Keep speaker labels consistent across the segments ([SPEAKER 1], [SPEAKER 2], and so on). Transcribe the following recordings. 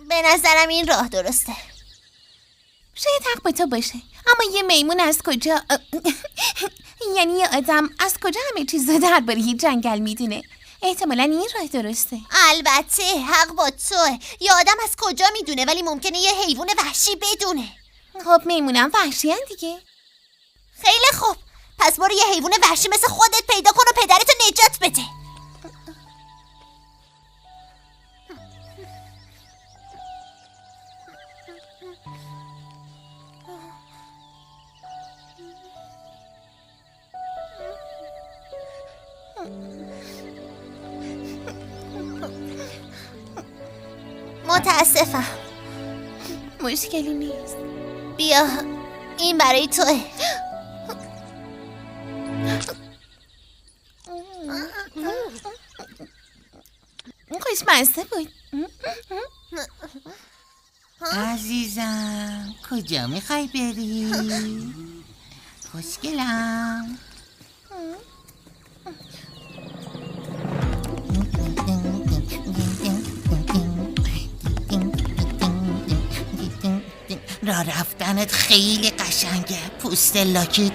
[SPEAKER 1] به نظرم این راه درسته.
[SPEAKER 2] شاید حق به تو باشه، اما یه میمون از کجا یعنی یه آدم از کجا همه چیز رو درباره جنگل میدونه؟ احتمالاً این راه درسته.
[SPEAKER 1] البته حق با توه. یه آدم از کجا میدونه، ولی ممکنه یه حیوان وحشی بدونه.
[SPEAKER 2] خب میمونم وحشی هن دیگه.
[SPEAKER 1] خیلی خوب، پس برو یه حیوان وحشی مثل خودت پیدا کن و پدرتو نجات بده. متاسفم.
[SPEAKER 2] مشکلی نیست.
[SPEAKER 1] بیا، این برای توه.
[SPEAKER 2] خوشمزه بود.
[SPEAKER 3] عزیزم کجا میخوای بری؟ خوشگلم. راه رفتنت خیلی قشنگه. پوست لاکت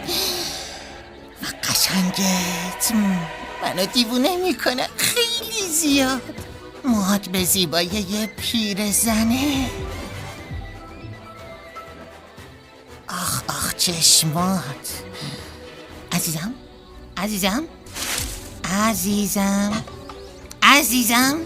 [SPEAKER 3] و قشنگت منو دیوونه میکنه خیلی زیاد. موهات به زیبایی یه پیر زنه. آخ آخ چشمات. عزیزم عزیزم عزیزم عزیزم.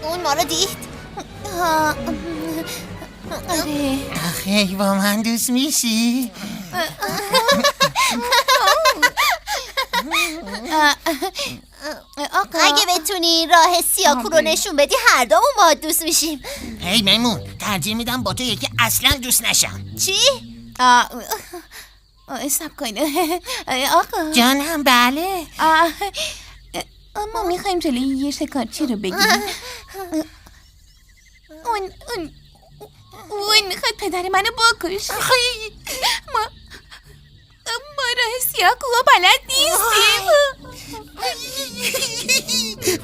[SPEAKER 1] اون ما رو دید.
[SPEAKER 2] آره.
[SPEAKER 3] آخه با من دوست میشی؟
[SPEAKER 2] آقا
[SPEAKER 1] اگه بتونی راه سیاکو رو نشون بدی هر دومون با دوست میشیم.
[SPEAKER 3] هی میمون، ترجیح میدم با تو یکی اصلا دوست نشم.
[SPEAKER 1] چی؟
[SPEAKER 2] سب کنه. آقا
[SPEAKER 3] جانم بله.
[SPEAKER 2] ما میخوایم جلوی یه شکارچی رو بگیریم. اون میخواد پدر منو بکشه. ما راه سیاه کوه بلد نیستیم.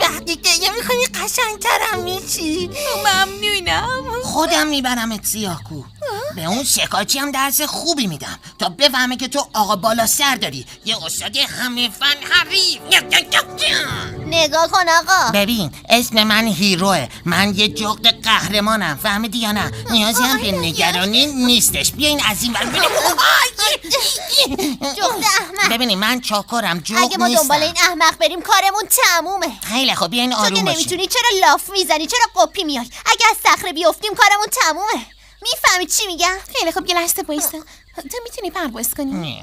[SPEAKER 3] وقتی که یه میخوایی قشنگترم میشی.
[SPEAKER 2] ممنونم.
[SPEAKER 3] خودم میبرمت سیاهکو. به اون شکارچی هم درس خوبی میدم تا بفهمه که تو آقا بالا سر داری. یه استاد همه فن حریف.
[SPEAKER 1] نگاه کن آقا.
[SPEAKER 3] ببین اسم من هیروه. من یه جغد قهرمانم. فهمیدی یا نه؟ نیازی هم به نگرانی نیستش. بیاین از این ور ببینیم.
[SPEAKER 1] جغد احمق.
[SPEAKER 3] ببینیم من چاکرم، جغد
[SPEAKER 1] اگه ما دنبال این احمق بریم کارمون تمومه.
[SPEAKER 3] خیلی خوب بیاین
[SPEAKER 1] تو
[SPEAKER 3] آروم
[SPEAKER 1] که
[SPEAKER 3] باشیم.
[SPEAKER 1] نمیتونی چرا لاف میزنی؟ چرا قپی میای؟ اگه از صخره بیافتیم کارمون تمومه. میفهمی چی میگم؟
[SPEAKER 2] خیلی خوب یه لحظه بایستا. تو میتونی پرواز کنی؟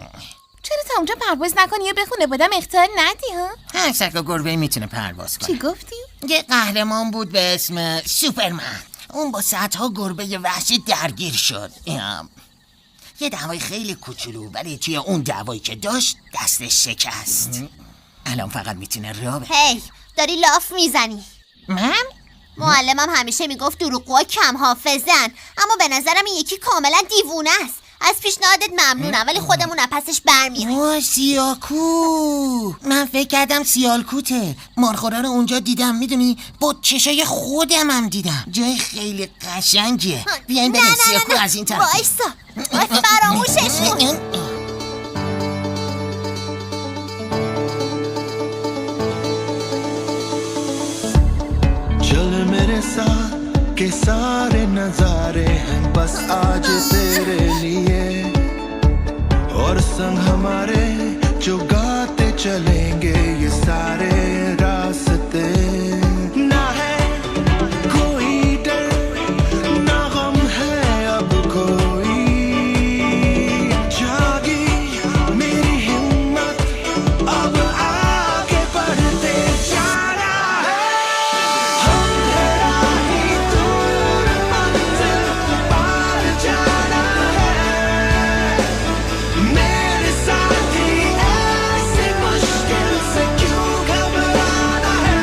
[SPEAKER 2] چرا تا اونجا پرواز نکنی یا به خانواده‌ام اخطار ندی ها؟
[SPEAKER 3] هر شکل گربه میتونه پرواز کنه.
[SPEAKER 2] چی گفتی؟
[SPEAKER 3] یه قهرمان بود به اسم سوپرمن. اون با صدها گربه وحشی درگیر شد. یه دعوای خیلی کوچولو، ولی توی اون دعوایی که داشت دستش شکست. الان فقط میتونه راه بره.
[SPEAKER 1] هی داری لاف میزنی.
[SPEAKER 3] من؟
[SPEAKER 1] معلمم همیشه میگفت دروغگوها کم حافظن، اما به نظرم این یکی کاملا دیوونه است. از پیشنهادت ممنونم ولی خودمون پسش برمیایم.
[SPEAKER 3] اوه سیاکو. من فکر کردم سیالکوته. مارخورا رو اونجا دیدم میدونی، با چشای خودم هم دیدم. جای خیلی قشنگیه. بیاین بریم سیاکو از این طرف.
[SPEAKER 1] وایسا فراموشش کن.
[SPEAKER 4] चल मेरे साथ के सारे नजारे हैं बस आज तेरे लिए और संग हमारे जो गाते चलेंगे ये सारे रास्ते ना है कोई डर ना गम है अब कोई जागी मेरी हिम्मत अब आगे बढ़ते जाना है मेरे साथ ही ऐसे मुश्किल से क्यों घबराना है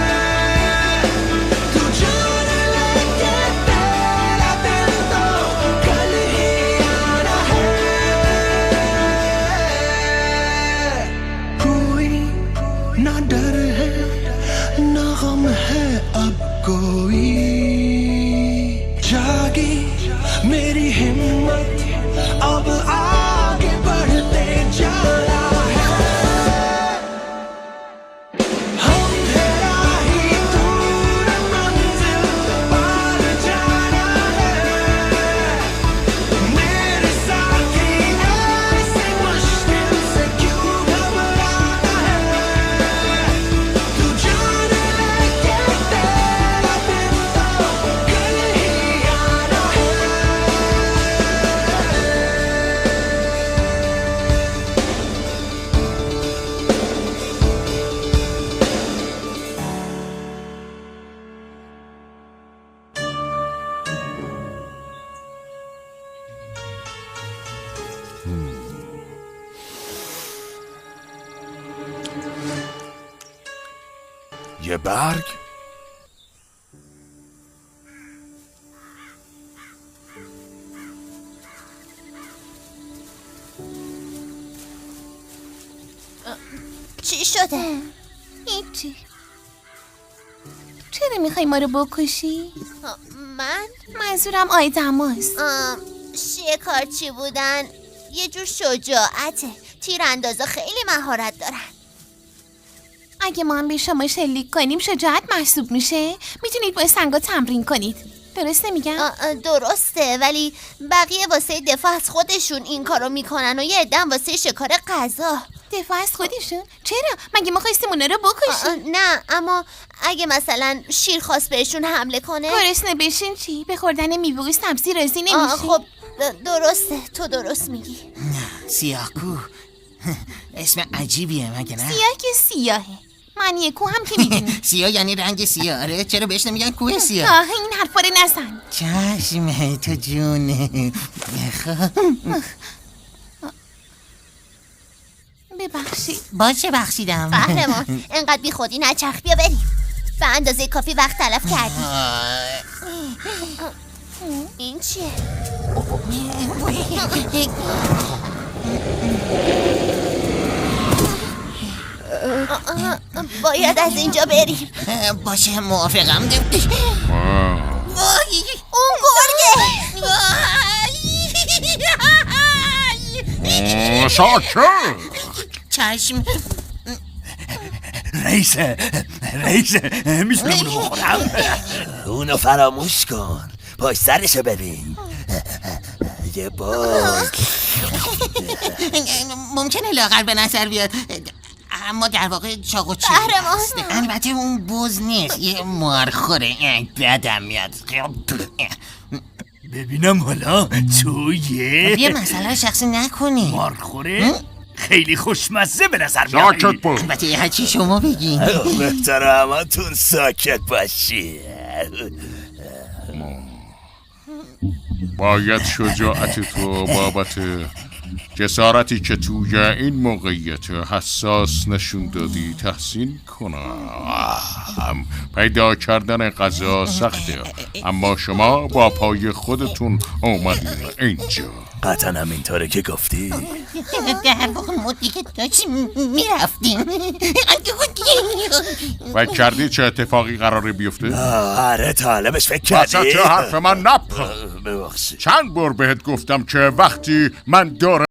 [SPEAKER 4] मेरी हिम्मत अब आगे बढ़ते जा रहा है हम तेरा ही दूर मंजिल पार जाना है मेरे साथी ऐसे मुश्किल से क्यों घबराना है तू जान ले कि तेरा दिन तो कल ही आना है
[SPEAKER 5] یه برگ؟
[SPEAKER 1] چی شده؟
[SPEAKER 2] هیچی. چرا میخوای ما رو بکشی؟
[SPEAKER 1] من؟
[SPEAKER 2] منظورم آدماست.
[SPEAKER 1] شکارچی بودن یه جور شجاعته. تیراندازا خیلی مهارت دارن.
[SPEAKER 2] اگه ما هم به شما شلیک کنیم شجاعت محسوب میشه؟ میتونید با سنگا تمرین کنید. درسته میگم؟
[SPEAKER 1] درسته، ولی بقیه واسه دفاع از خودشون این کارو میکنن و یه عده‌ام واسه شکار غذا.
[SPEAKER 2] دفاع از خودشون؟ چرا؟ مگه ما خواستیم اونا رو بکشیم؟
[SPEAKER 1] نه، اما اگه مثلا شیر خواست بهشون حمله کنه.
[SPEAKER 2] گرسنه بشین چی؟ به خوردن میوه و سبزی راضی نمیشی؟
[SPEAKER 1] خب درسته، تو درست میگی.
[SPEAKER 3] سیاهکو اسم عجیبیه مگه نه؟
[SPEAKER 2] سیاه که سیاهه. معنی کو هم که میدونی.
[SPEAKER 3] سیاه یعنی رنگ سیاه. آره چرا بهش نمیگن کوه سیاه؟
[SPEAKER 2] این حرفا رو نزن.
[SPEAKER 3] چشمه تو جونه.
[SPEAKER 2] ببخشید.
[SPEAKER 3] باشه بخشیدم.
[SPEAKER 1] قهرمان انقدر بی خودی نچرخ، بیا بریم. به اندازه کافی وقت تلف کردیم. این چیه؟ باید از اینجا بریم.
[SPEAKER 3] باشه موافقم.
[SPEAKER 1] اون گرگه.
[SPEAKER 5] ساکت!
[SPEAKER 3] چشم.
[SPEAKER 6] رئیسه میتونم اونو بخورم؟ اونو فراموش کن، پاش سرشو ببین. یه باز
[SPEAKER 3] ممکنه لاغر به نظر بیاد، اما در واقع چاق و چیز
[SPEAKER 1] قهرمان.
[SPEAKER 3] هست. البته اون بز نیست، یه مارخوره. بدم میاد.
[SPEAKER 6] ببینم حالا تو
[SPEAKER 3] یه مسئله شخصی نکنی.
[SPEAKER 6] مارخوره؟ خیلی خوشمزه به نظر
[SPEAKER 5] ساکت باش.
[SPEAKER 3] البته هرچی شما بگین.
[SPEAKER 6] بهتر همتون ساکت باشی.
[SPEAKER 5] باید شجاعت تو بابت جسارتی که توی این موقعیت حساس نشون دادی تحسین کنم. پیدا کردن غذا سخته، اما شما با پای خودتون اومدین اینجا.
[SPEAKER 6] قطعا همینطوره که گفتی.
[SPEAKER 3] در واقع ما دیگه داشتیم میرفتیم.
[SPEAKER 5] فکر کردی چه اتفاقی قراره بیفته؟
[SPEAKER 6] آره طالبش فکر کردی؟
[SPEAKER 5] وسط حرف من نپر.
[SPEAKER 6] ببخشید.
[SPEAKER 5] چند بار بهت گفتم که وقتی من دارم